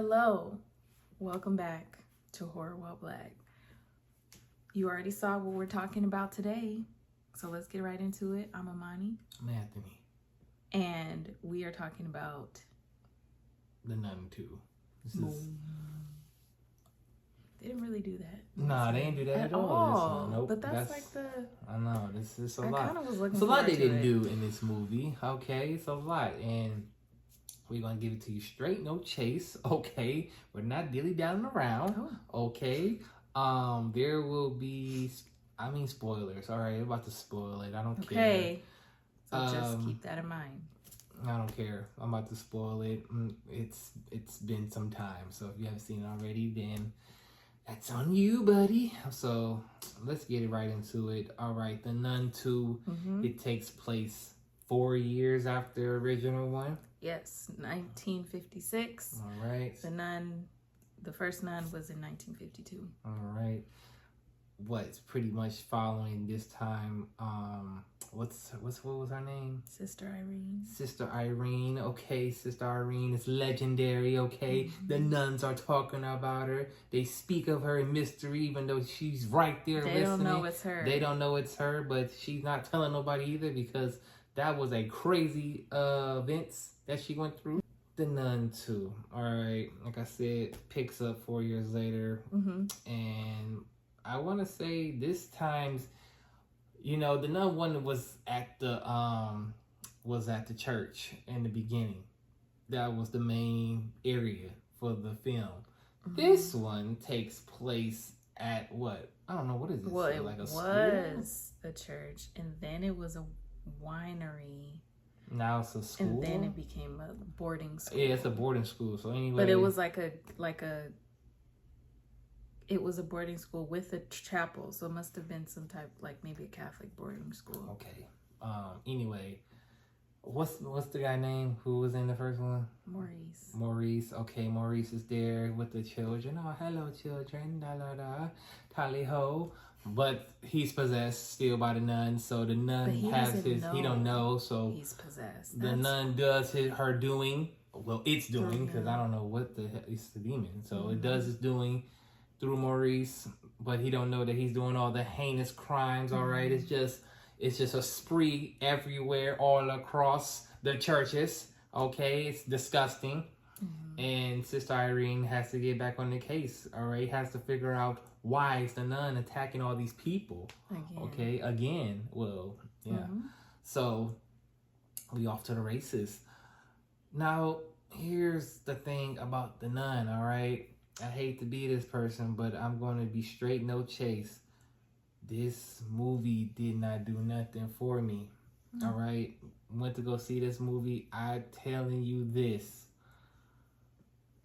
Hello, welcome back to Horror While Black. You already saw what we're talking about today, so let's get right into it. I'm Amani. I'm Anthony. And we are talking about The Nun 2. They didn't really do that. Nah, they didn't do that at all. Nope. But that's like the... I know, this is a I lot. kind of was looking It's a lot they didn't it. do in this movie. Okay, it's a lot. And we're going to give it to you straight, no chase. Okay, we're not dilly-dallying around. Oh. Okay. There will be, spoilers. All right, I'm about to spoil it. I don't care. Okay, so just keep that in mind. I don't care. I'm about to spoil it. It's been some time, so if you haven't seen it already, then that's on you, buddy. So let's get it right into it. All right, The Nun 2. It takes place 4 years after the original one. Yes, 1956. All right. The first Nun was in 1952. All right. What's pretty much following this time? What was her name? Sister Irene. Sister Irene. Okay, Sister Irene is legendary. Okay, the nuns are talking about her. They speak of her in mystery, even though she's right there listening. They don't know it's her. They don't know it's her, but she's not telling nobody either because that was a crazy events that she went through. The Nun 2. All right, like I said, picks up 4 years later, and I want to say this time's, the Nun 1 was at the church in the beginning. That was the main area for the film. This one takes place at what? I don't know, what is this? Well, it like a was a church, and then it was a winery. Now it's a school, and then it became a boarding school. Yeah, it's a boarding school. So anyway, but it was it was a boarding school with a chapel, so it must have been some type, like maybe a Catholic boarding school. Okay. Anyway, what's the guy name who was in the first one? Maurice. Okay, Maurice is there with the children. Oh, hello, children. Da da da. Tally ho. But he's possessed still by the nun, so the nun he don't know, so he's possessed. The nun does her doing. Well, it's doing, because I don't know what the hell, it's the demon. So it does its doing through Maurice, but he don't know that he's doing all the heinous crimes. All right, it's just a spree everywhere, all across the churches. Okay, it's disgusting. And Sister Irene has to get back on the case. All right, has to figure out why is the nun attacking all these people. Again. Well, yeah. So we off to the races. Now, here's the thing about the nun. All right, I hate to be this person, but I'm going to be straight, no chase. This movie did not do nothing for me. All right, went to go see this movie. I'm telling you this.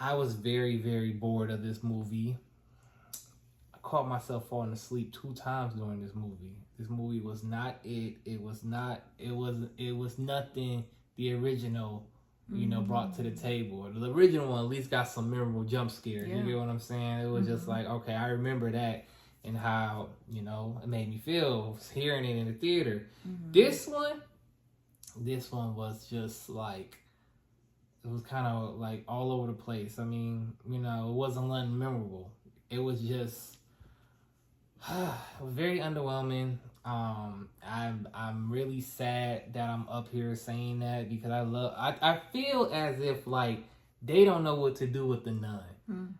I was very, very bored of this movie. I caught myself falling asleep 2 times during this movie. This movie was not it. It was nothing the original, brought to the table. The original one at least got some memorable jump scares. You get what I'm saying? It was just like, okay, I remember that and how, it made me feel hearing it in the theater. This one was just like, it was kind of like all over the place. I mean, it wasn't nothing memorable. It was just very underwhelming. I'm really sad that I'm up here saying that because I feel as if like they don't know what to do with the nun.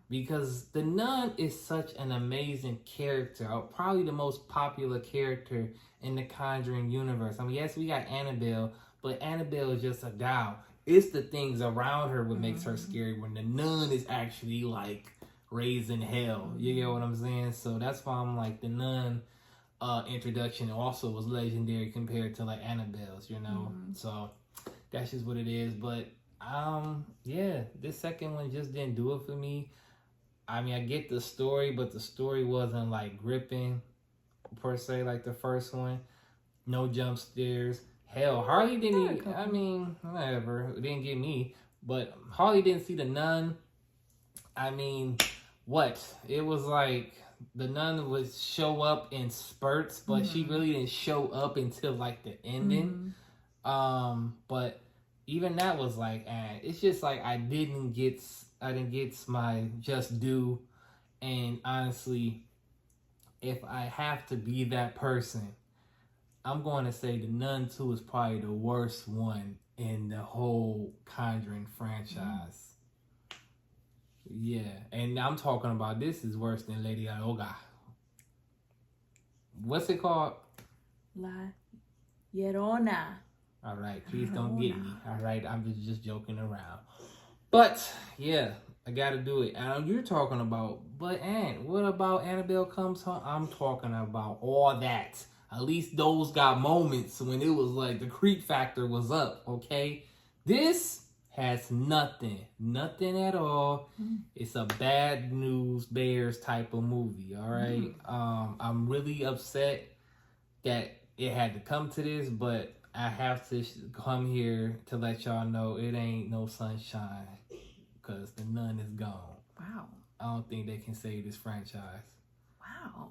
Because the nun is such an amazing character, probably the most popular character in the Conjuring universe. I mean, yes, we got Annabelle, but Annabelle is just a doll. It's the things around her what makes her scary when the nun is actually like raising hell. You get what I'm saying? So that's why I'm like the nun introduction also was legendary compared to like Annabelle's, So that's just what it is. But this second one just didn't do it for me. I mean, I get the story, but the story wasn't like gripping per se like the first one. No jump scares. Hell, Harley didn't even, I mean, whatever. It didn't get me. But Harley didn't see the nun. I mean, what? It was like the nun would show up in spurts, but she really didn't show up until like the ending. But even that was like, it's just like I didn't get I didn't get my just due. And honestly, if I have to be that person, I'm going to say The Nun 2 is probably the worst one in the whole Conjuring franchise. Yeah, and I'm talking about this is worse than Lady Gaga. What's it called? La Llorona. All right, please don't get me. All right, I'm just joking around. But yeah, I gotta do it. And you're talking about, but what about Annabelle Comes Home? I'm talking about all that. At least those got moments when it was like the creep factor was up. Okay, this has nothing at all. It's a bad news bears type of movie. All right, I'm really upset that it had to come to this, but I have to come here to let y'all know it ain't no sunshine, because The Nun is gone. Wow. I don't think they can save this franchise. Wow.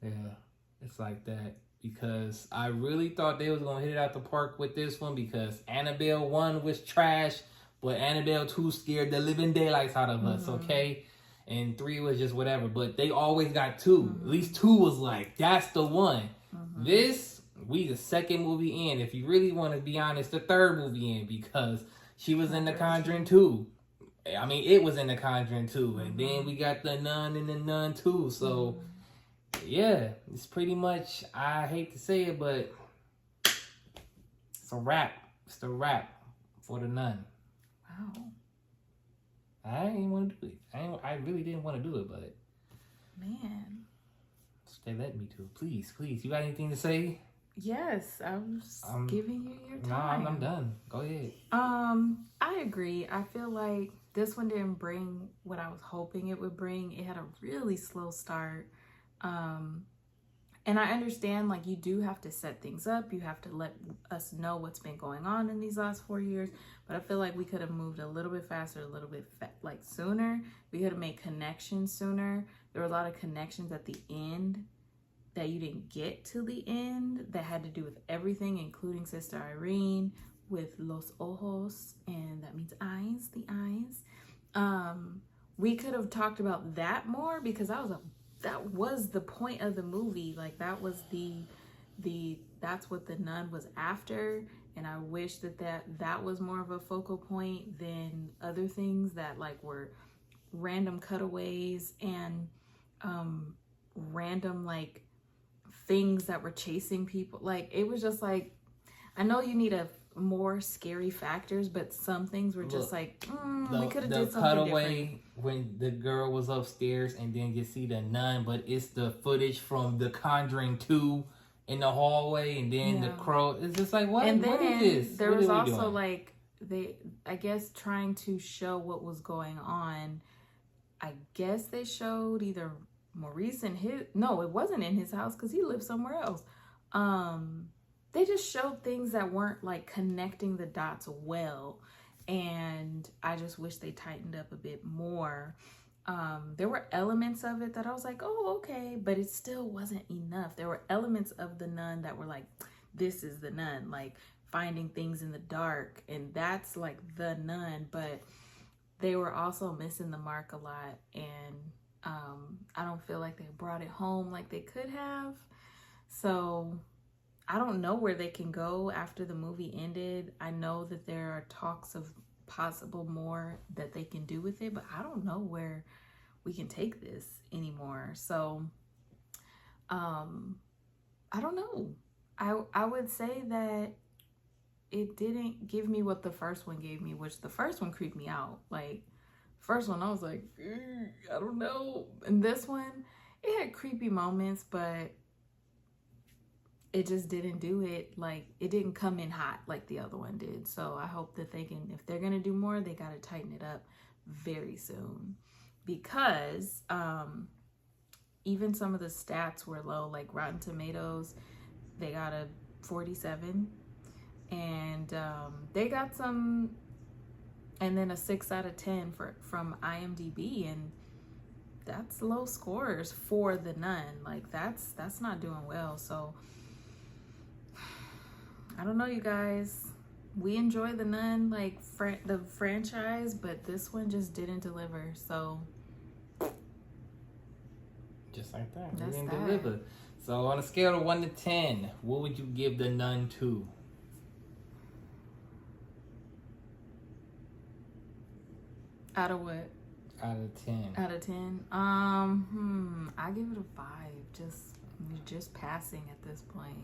Yeah, it's like that. Because I really thought they was going to hit it out the park with this one, because Annabelle 1 was trash, but Annabelle 2 scared the living daylights out of us, okay? And 3 was just whatever, but they always got 2. At least 2 was like, that's the one. This, we the second movie in. If you really want to be honest, the third movie in, because she was in The Conjuring 2. I mean, it was in The Conjuring 2. And then we got The Nun and The Nun 2. So, yeah, it's pretty much, I hate to say it, but it's a wrap. It's the wrap for The Nun. Wow. I didn't want to do it. I really didn't want to do it, but man, they let me to. Please. You got anything to say? Yes, I was giving you your time. No, I'm done. Go ahead. I agree. I feel like this one didn't bring what I was hoping it would bring. It had a really slow start. And I understand, like, you do have to set things up. You have to let us know what's been going on in these last 4 years. But I feel like we could have moved a little bit faster, a little bit sooner. We could have made connections sooner. There were a lot of connections at the end that you didn't get to the end that had to do with everything, including Sister Irene with Los Ojos, and that means eyes, the eyes. We could have talked about that more, because that was the point of the movie. Like, that was that's what The Nun was after. And I wish that was more of a focal point than other things that like were random cutaways and random like things that were chasing people. Like, it was just like, I know you need more scary factors, but some things were just we could have did something cutaway different. When the girl was upstairs and then you see the nun, but it's the footage from The Conjuring 2 in the hallway, and then the crow. It's just like, what? And then what is this? There was also like I guess trying to show what was going on. I guess they showed either Maurice and it wasn't in his house because he lived somewhere else. They just showed things that weren't like connecting the dots well. And I just wish they tightened up a bit more. There were elements of it that I was like, oh, okay, but it still wasn't enough. There were elements of The Nun that were like, this is The Nun, like finding things in the dark, and that's like The Nun, but they were also missing the mark a lot, and I don't feel like they brought it home like they could have. So I don't know where they can go after the movie ended. I know that there are talks of possible more that they can do with it, but I don't know where we can take this anymore. So I don't know. I would say that it didn't give me what the first one gave me, which the first one creeped me out. Like, first one I was like, I don't know. And this one, it had creepy moments, but it just didn't do it. Like, it didn't come in hot like the other one did. So I hope that they can, if they're gonna do more, they gotta tighten it up very soon, because even some of the stats were low. Like Rotten Tomatoes, they got a 47, and they got some, and then a 6 out of 10 from IMDb, and that's low scores for The Nun. Like, that's not doing well. So I don't know, you guys. we enjoy the Nun, like the franchise, but this one just didn't deliver. So just like that, That's we didn't that. deliver. So on a scale of 1 to 10, what would you give the Nun to? out of what? Out of 10. Out of 10? I give it a 5. Just passing at this point.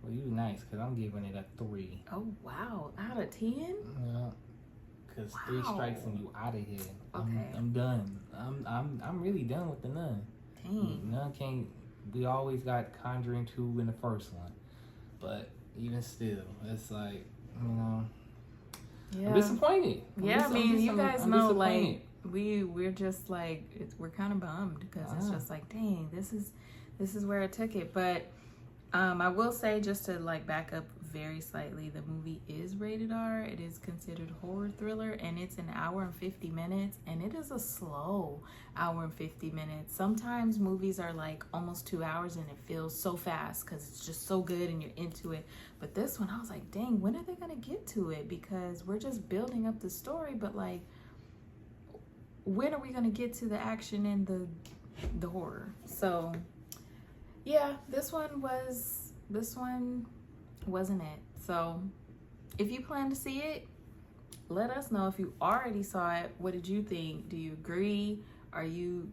Well, you nice, because I'm giving it a 3. Oh, wow. Out of 10? Yeah. Because 3 strikes and you out of here. Okay. I'm done. I'm really done with the Nun. Dang. Nun can't. We always got Conjuring 2 in the first one, but even still, it's like, you know, Yeah. I'm disappointed. Yeah, I mean, you guys I'm know, disappointed. like, we're just like, we're kind of bummed because it's just like, dang, this is where it took it. But I will say, just to like back up very slightly, the movie is rated R. It is considered horror thriller, and it's an hour and 50 minutes, and it is a slow hour and 50 minutes. Sometimes movies are like almost 2 hours and it feels so fast because it's just so good and you're into it. But this one, I was like, dang, when are they gonna get to it? Because we're just building up the story, but like, when are we gonna get to the action and the horror? So yeah, this one wasn't it. So if you plan to see it, let us know. If you already saw it, what did you think? Do you agree? Are you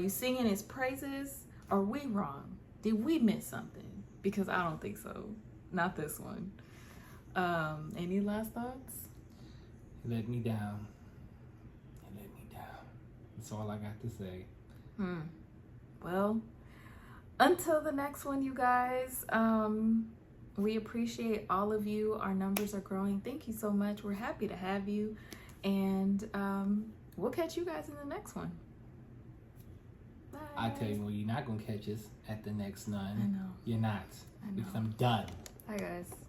singing its praises? Are we wrong? Did we miss something? Because I don't think so. Not this one. Any last thoughts? It let me down. It let me down. That's all I got to say. Well, until the next one, you guys, we appreciate all of you. Our numbers are growing. Thank you so much. We're happy to have you. And we'll catch you guys in the next one. Bye. I tell you, well, you're not going to catch us at the next Nun. I know. You're not. I know. Because I'm done. Bye, guys.